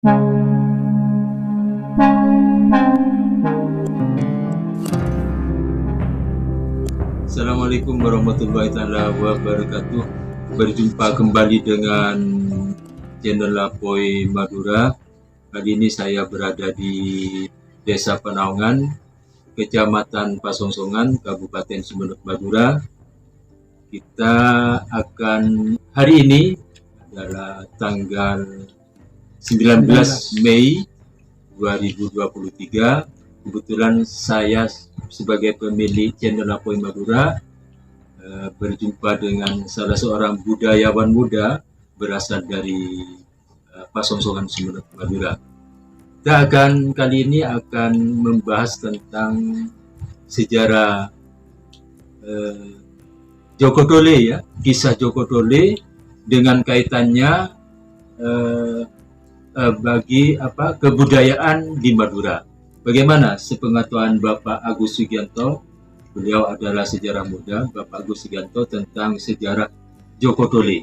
Assalamualaikum warahmatullahi wabarakatuh. Berjumpa kembali dengan channel Lapoy Madura. Kali ini saya berada di Desa Penaungan, Kecamatan Pasongsongan, Kabupaten Sumeneb, Madura. Kita akan hari ini adalah tanggal 19 Mei 2023. Kebetulan saya sebagai pemilik channel Lapoy Madura berjumpa dengan salah seorang budayawan muda berasal dari Pasongsongan, Sumeneb, Madura. Kita kali ini akan membahas tentang sejarah Joko Dole, ya, kisah Joko Dole dengan kaitannya bagi kebudayaan di Madura. Bagaimana sepengetahuan Bapak Agus Sugianto? Beliau adalah sejarah muda, Bapak Agus Sugianto, tentang sejarah Joko Dole.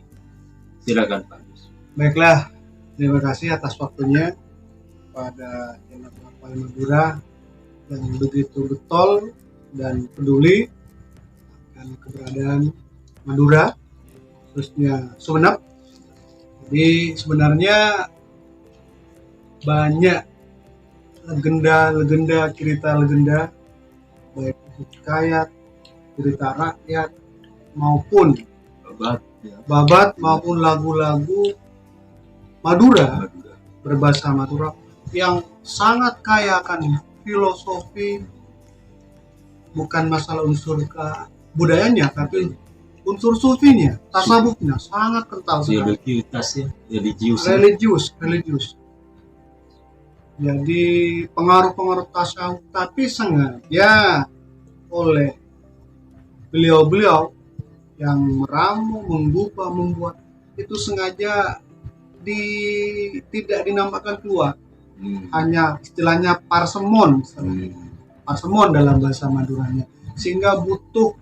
Silakan Pak Agus. Baiklah, terima kasih atas waktunya pada channel Lapoy Madura yang begitu getol dan peduli akan keberadaan Madura, khususnya Sumeneb. Jadi sebenarnya banyak legenda, cerita legenda, baik hikayat, cerita rakyat maupun babat maupun lagu-lagu Madura berbahasa Madura yang sangat kaya akan filosofi, bukan masalah unsur budayanya, tapi unsur sufinya, tasawufnya sangat kental sekali. Religius. Jadi pengaruh-pengaruh tasawuf, tapi sengaja oleh beliau-beliau yang meramu, mengubah, membuat itu sengaja tidak dinampakkan keluar. Hanya istilahnya parsemon dalam bahasa Maduranya, sehingga butuh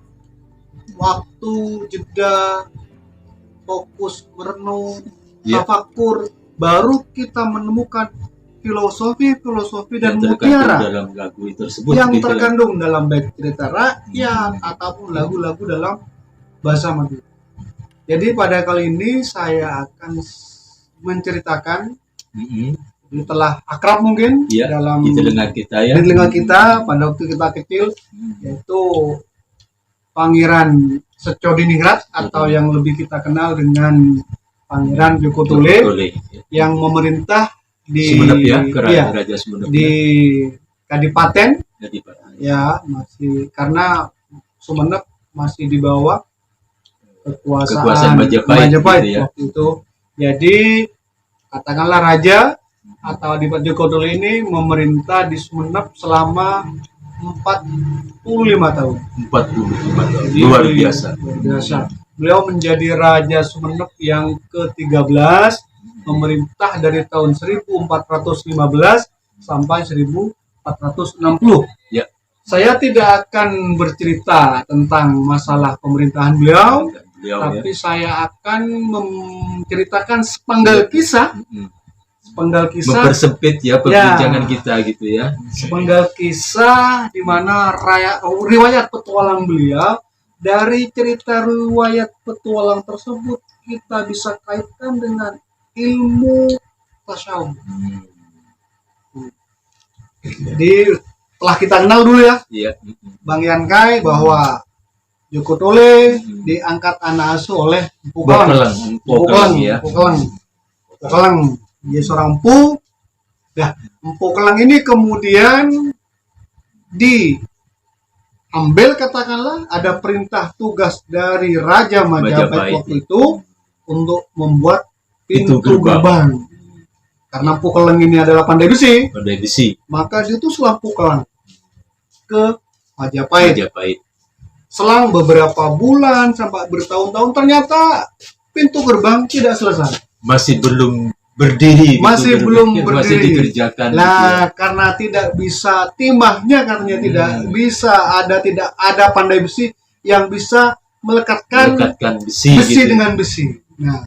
waktu, jeda, fokus, merenung, tafakur, baru kita menemukan filosofi dan mutiara dalam lagu tersebut, yang terkandung dalam baik cerita rakyat ataupun lagu-lagu dalam bahasa Madura. Jadi pada kali ini saya akan menceritakan telah akrab mungkin dalam di telinga kita, pada waktu kita kecil, yaitu Pangeran Secodiningrat atau yang lebih kita kenal dengan Pangeran Joko Dole yang memerintah di Sumeneb, Raja Sumeneb, di Kadipaten, ya, masih karena Sumeneb masih di bawah kekuasaan Majapahit waktu itu. Jadi katakanlah raja atau Adipati Joko Dole ini memerintah di Sumeneb selama 45 tahun. Luar biasa. Beliau menjadi Raja Sumeneb yang ke-13, memerintah dari tahun 1415 sampai 1460. Ya. Saya tidak akan bercerita tentang masalah pemerintahan beliau, tapi saya akan menceritakan sepenggal kisah. Mempersempit perbincangan kita gitu ya. Sepenggal kisah di mana riwayat petualang beliau. Dari cerita riwayat petualang tersebut kita bisa kaitkan dengan ilmu tasawuf. Jadi telah kita kenal dulu ya, Bang Yankai, bahwa Joko Dole diangkat anak asuh oleh Empu Keleng. Dia seorang empu. Nah, Empu Keleng ini kemudian diambil, katakanlah ada perintah tugas dari Raja Majapahit waktu itu untuk membuat pintu gerbang. Karena Empu Keleng ini adalah pandai besi, maka diutuslah Empu Keleng ke Majapahit. Selang beberapa bulan sampai bertahun-tahun, ternyata pintu gerbang tidak selesai. Masih belum berdiri. Masih dikerjakan. Nah, karena tidak bisa timahnya, karena tidak ada pandai besi yang bisa melekatkan besi gitu. Dengan besi. Nah,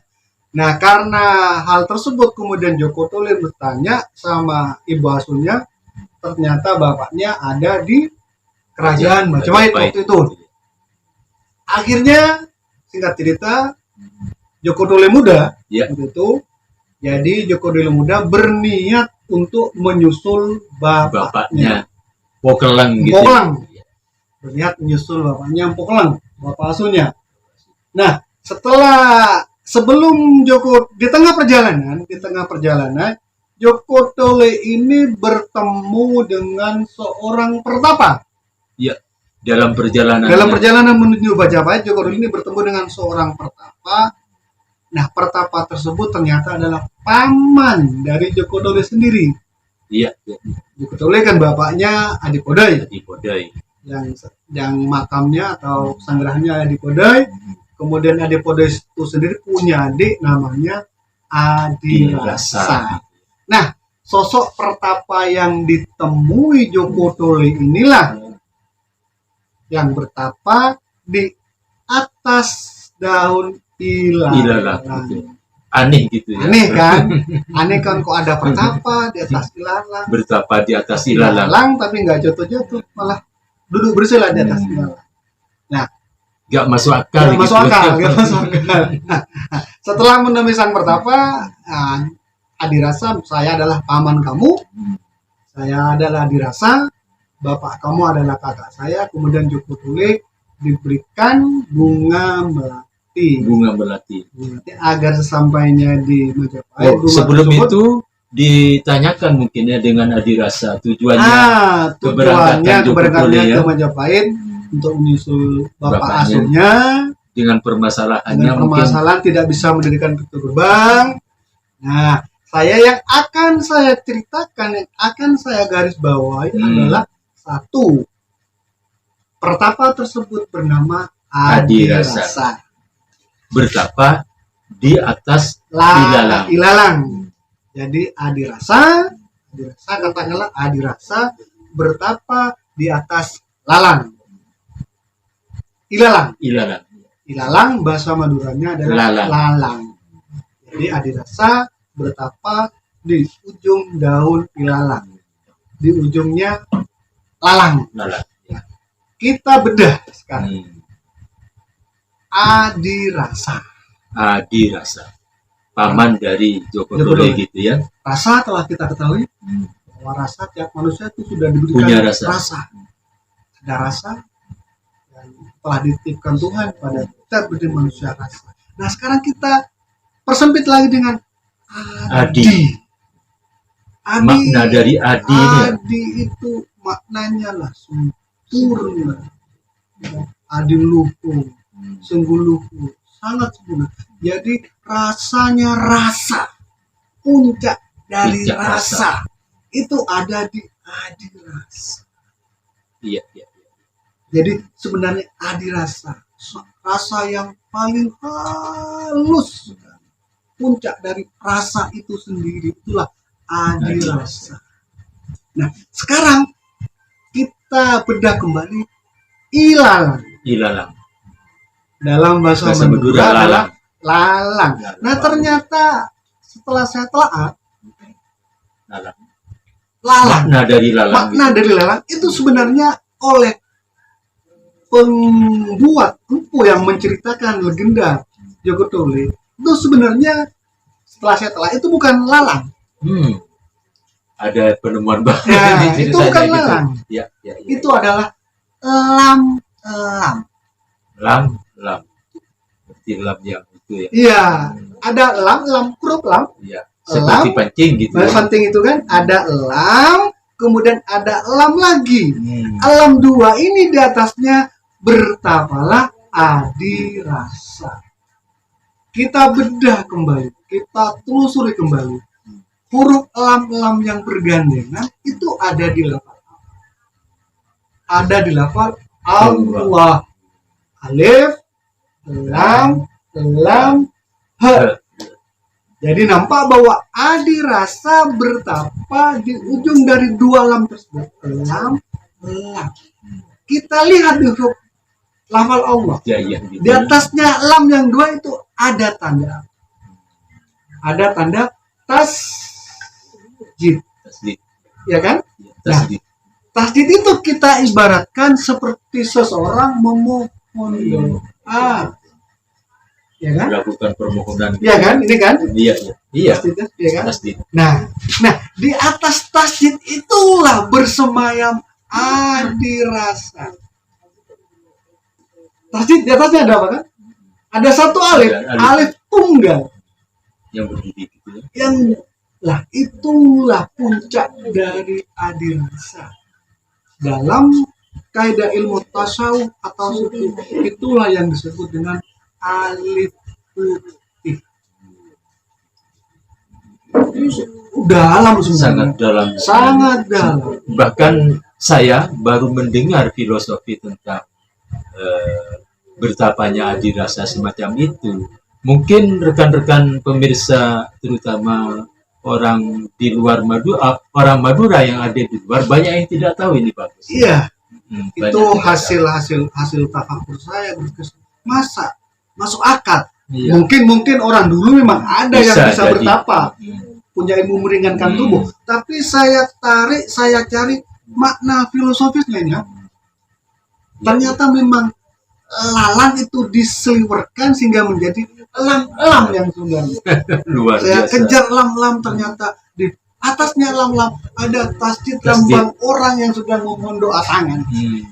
Nah, karena hal tersebut kemudian Joko Tole bertanya sama ibu asuhnya, ternyata bapaknya ada di kerajaan Majapahit waktu itu. Akhirnya singkat cerita Joko Tole muda waktu itu, jadi Joko Tole muda berniat untuk menyusul bapaknya. Pokelang gitu. Berniat menyusul bapaknya Pokelang, bapak asuhnya. Nah, sebelum Joko di tengah perjalanan Joko Tole ini bertemu dengan seorang pertapa. Iya, dalam perjalanan menuju Majapahit, Joko Tole ini bertemu dengan seorang pertapa. Nah, pertapa tersebut ternyata adalah paman dari Joko Tole sendiri. Iya. Joko Tole kan bapaknya Adipodai. Yang makamnya atau sanggahnya Adipodai. Kemudian Adipodai itu sendiri punya adik namanya Adirasa. Nah, sosok pertapa yang ditemui Joko Tole inilah yang bertapa di atas daun ilalang. Aneh gitu ya. Aneh kan kok ada pertapa di atas ilalang. Bertapa di atas ilalang tapi nggak jatuh-jatuh, malah duduk bersila di atas ilalang. Nah, nggak masuk akal. Setelah menemui sang pertapa, Adirasa, saya adalah paman kamu, saya adalah Adirasa, bapak kamu adalah kakak saya. Kemudian Joko Tole diberikan bunga melati agar sesampainya di Majapahit. Sebelum itu ditanyakan mungkin ya dengan Adirasa tujuannya keberangkatan ke Majapahit untuk menyusul bapak asuhnya dengan permasalahan tidak bisa mendirikan pintu gerbang. Nah, yang akan saya ceritakan, yang akan saya garis bawahi adalah satu, pertapa tersebut bernama Adirasa. Bertapa di atas ilalang. Jadi Adirasa katakanlah Adirasa bertapa di atas ilalang bahasa Maduranya adalah lalang. Jadi Adirasa bertapa di ujung daun ilalang, di ujungnya lalang. Kita bedah sekarang. Adirasa, paman dari Joko Tole gitu ya. Rasa telah kita ketahui bahwa rasa tiap manusia itu sudah diberikan punya rasa. Ada rasa yang telah dititipkan Tuhan pada kita beri manusia rasa. Nah, sekarang kita persempit lagi dengan Adi. Makna dari Adi itu maknanya lah sempurna, adilluhung, sungguh luhur, sangat sempurna. Jadi rasanya rasa, puncak dari rasa itu ada di Adirasa. Iya. Jadi sebenarnya Adirasa, rasa yang paling halus, puncak dari rasa itu sendiri, itulah Adirasa. Nah, sekarang kita bedah kembali ilalang. Dalam bahasa Madura adalah lalang. Nah, ternyata setelah saya telah makna dari lalang itu sebenarnya oleh pembuat buku yang menceritakan legenda Joko Tole itu sebenarnya setelah saya telah itu bukan lalang. Ada penemuan baru. Itu bukan lalang. Ya. Itu adalah lam. Seperti lam yang itu ya. Iya, ada lam huruf lam. Iya. Seperti pancing gitu. Pancing itu kan ada lam, kemudian ada lam lagi. Lam dua ini di atasnya bertapalah Adirasa. Kita bedah kembali, kita telusuri kembali. Huruf lam yang bergandengan itu ada di lafal Allah. Alif, lam, ha. Jadi nampak bahwa Adirasa bertapa di ujung dari dua lam tersebut. Lam. Kita lihat di huruf lafal Allah. Ya. Di atasnya lam yang dua itu ada tanda. ada tanda tasjid, Tasdid. ya kan? Ya, tasdid. Tasjid itu kita ibaratkan seperti seseorang memohon doa, ya kan? Melakukan permohonan. Ya kan? Ini kan? Iya, iya. Tasjid, ya kan? Tasdid. Nah, di atas tasjid itulah bersemayam adi rasa. Tasjid di atasnya ada apa kan? Ada satu alif, Ada alif. alif tunggal. Yang berdiri gitu ya. Yang itulah puncak dari adi rasa. Dalam kaidah ilmu tasawuf atau sufi, itulah yang disebut dengan alif putih. Dalam Sangat dalam. sangat dalam. Bahkan saya baru mendengar filosofi tentang bertapanya adi rasa semacam itu. Mungkin rekan-rekan pemirsa, terutama orang di luar Madura, orang Madura yang ada di luar, banyak yang tidak tahu ini, Pak. Iya, Banyak itu yang hasil tafakur saya. Masa masuk akal. Iya. Mungkin orang dulu memang ada yang bisa jadi. bertapa, punya ilmu meringankan tubuh. Tapi saya cari makna filosofisnya ini. Ya. Ternyata memang lalang itu diseliwerkan sehingga menjadi elang-elang yang sudah. Luar Saya biasa. kejar elang-elang, ternyata di atasnya elang-elang ada tasjid lambang orang yang sedang memohon doa tangan.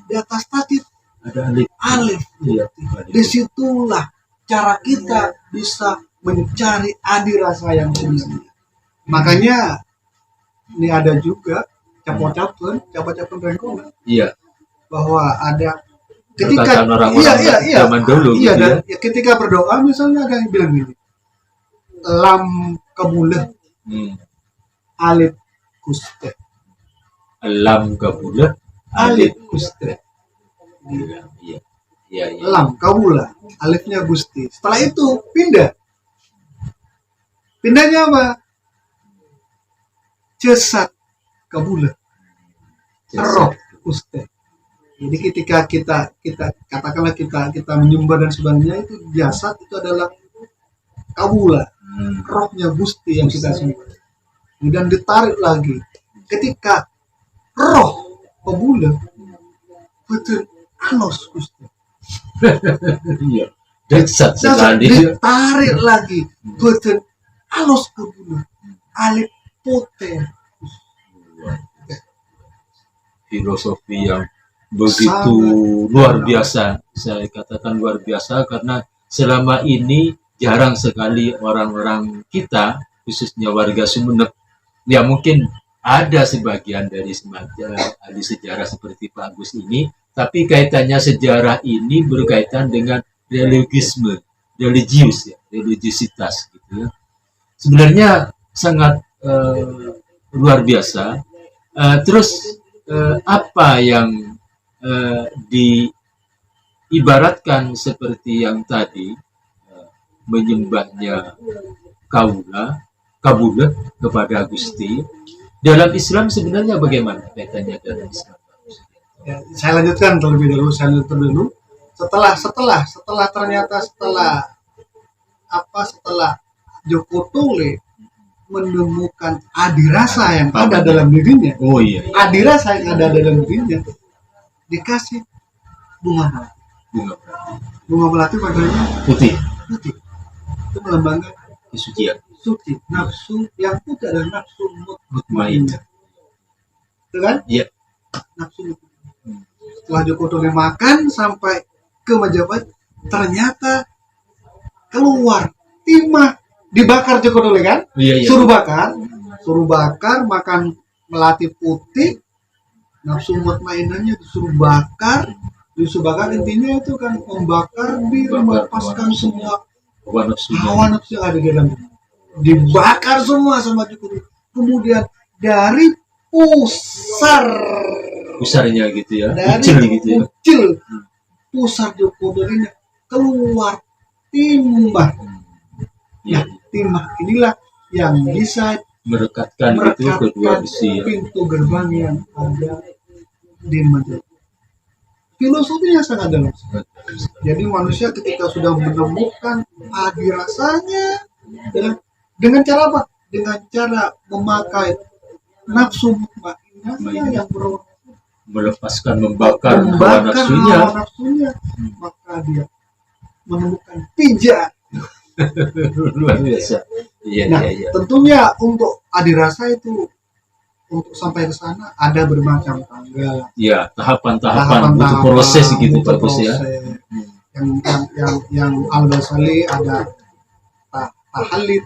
Di atas tasjid Ada alif. alif. Iya. Disitulah cara kita bisa mencari adi rasa yang sebenarnya. Makanya ini ada juga capo-capen rengkong Iya. bahwa ada ketika Perkataan orang-orang zaman dulu iya, gitu dan ya. ketika berdoa misalnya ada yang bilang gini, lam kabuleh alif guste, Lam kabula alif guste, Iya, iya. Iya, iya. lam kabula, alifnya gusti. Setelah itu pindahnya apa? Jasad kabula, roh guste. Jadi ketika kita katakanlah kita menyembah dan sebagainya, itu jasad itu adalah kabula, rohnya Gusti yang kita sembah. Kemudian ditarik lagi. Ketika roh kabula, betul anos Gusti. Iya. Dasar Jasad sekali. ditarik lagi, betul anos kabula, alif poter. Filosofi yang begitu luar biasa. Saya katakan luar biasa karena selama ini jarang sekali orang-orang kita, khususnya warga Sumeneb, ya mungkin ada sebagian dari semacam ahli sejarah seperti Pak Agus ini, tapi kaitannya sejarah ini berkaitan dengan religius ya, religiositas gitu ya. Sebenarnya sangat luar biasa. Terus apa yang diibaratkan seperti yang tadi, menyembahnya kabula kepada Gusti. Dalam Islam sebenarnya bagaimana kaitannya dalam Islam? Ya, saya lanjutkan terlebih dahulu. Setelah ternyata setelah Joko Tole menemukan adi rasa yang ada dalam dirinya. Oh iya. Adi rasa yang ada dalam dirinya dikasih bunga melati warnanya Putih. itu melambangkan Kesucian. suci. Nafsu yang putih adalah nafsu Mutmainnah. itu kan? Iya. Nafsu. Setelah Joko Tole makan sampai ke Majapahit, ternyata keluar timah, dibakar Joko Tole kan? Iya. Suruh bakar, makan melati putih, nafsu mutmainnahnya disuruh bakar, intinya itu kan membakar diri, melepaskan semua hawa nafsu yang ada di dalam, dibakar semua sama Joko Tole. Kemudian dari pusarnya gitu ya, dari ucil. Pusar Joko Tole keluar timah. Ya, timah inilah yang bisa merekatkan itu kedua besi. Pintu gerbang yang ada di Majapahit. Filosofinya sangat dalam. Jadi manusia ketika sudah menemukan adi rasanya, Dengan cara apa? Dengan cara memakai nafsu mutmainnahnya yang melepaskan, membakar hawa nafsunya. Maka dia menemukan pijat. Luar biasa. Iya, Nah, iya, iya. tentunya untuk adirasa itu, untuk sampai ke sana ada bermacam tangga. Ya, tahapan-tahapan butuh proses gitu Pak Gus ya. Yang Al-Ghazali ada tahalli,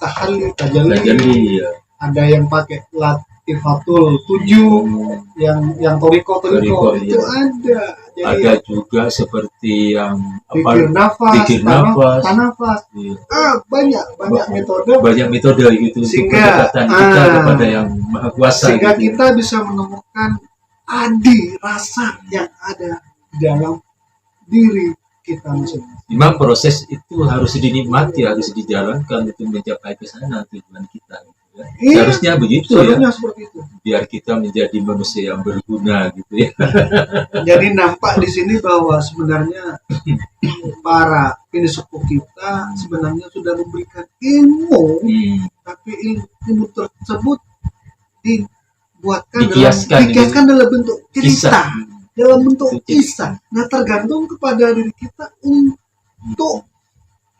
tajalli. Ya. Ada yang pakai latifatul 7, yang toriko Toriko, itu iya. ada. Jadi Ada juga seperti yang pikir nafas, tanafas. Iya. Banyak metode. Banyak metode gitu untuk Sehingga, pendekatan kita kepada yang Maha Kuasa. Sehingga gitu. kita bisa menemukan adi rasa yang ada di dalam diri kita masing-masing. Memang proses itu harus dinikmati, harus dijalankan untuk mencapai ke sana tujuan kita. Gitu ya. Iya, Seharusnya begitu seharusnya ya. seperti itu. Biar kita menjadi manusia yang berguna gitu ya. Jadi nampak di sini bahwa sebenarnya para filsuf kita sebenarnya sudah memberikan ilmu, tapi ilmu tersebut dikiaskan dalam bentuk cerita, dalam bentuk kisah. Nah, tergantung kepada diri kita untuk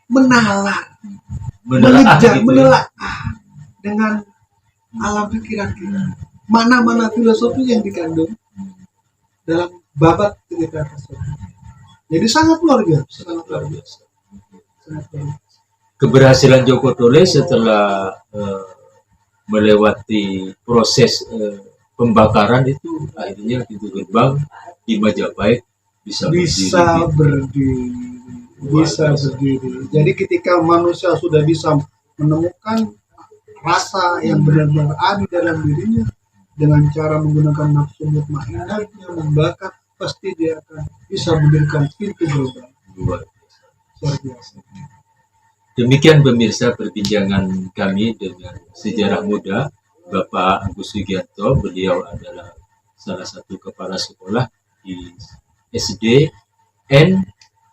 menelaah dengan alam pikiran kita. Mana-mana filosofi yang dikandung dalam babat cerita tersebut. Jadi sangat luar biasa. Keberhasilan Joko Tole setelah melewati proses pembakaran itu, akhirnya pintu gerbang di Majapahit bisa berdiri. Jadi ketika manusia sudah bisa menemukan rasa yang benar-benar ada dalam dirinya, dengan cara menggunakan nafsu mutmainnahnya membakar, pasti dia akan bisa mendirikan pintu gerbang. Luar biasa. Demikian pemirsa perbincangan kami dengan sejarah muda Bapak Agus Sugianto. Beliau adalah salah satu kepala sekolah di SDN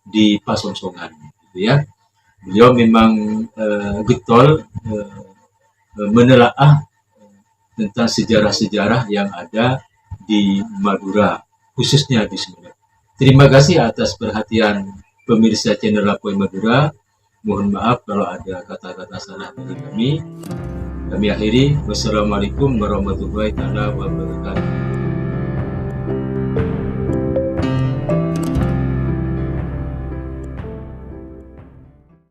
di Pasongsongan, gitu ya. Beliau memang getol menelaah tentang sejarah-sejarah yang ada di Madura, khususnya di Sumeneb. Terima kasih atas perhatian pemirsa channel Lapoy Madura. Mohon maaf kalau ada kata-kata salah dari kami. Kami akhiri. Wassalamualaikum warahmatullahi wabarakatuh.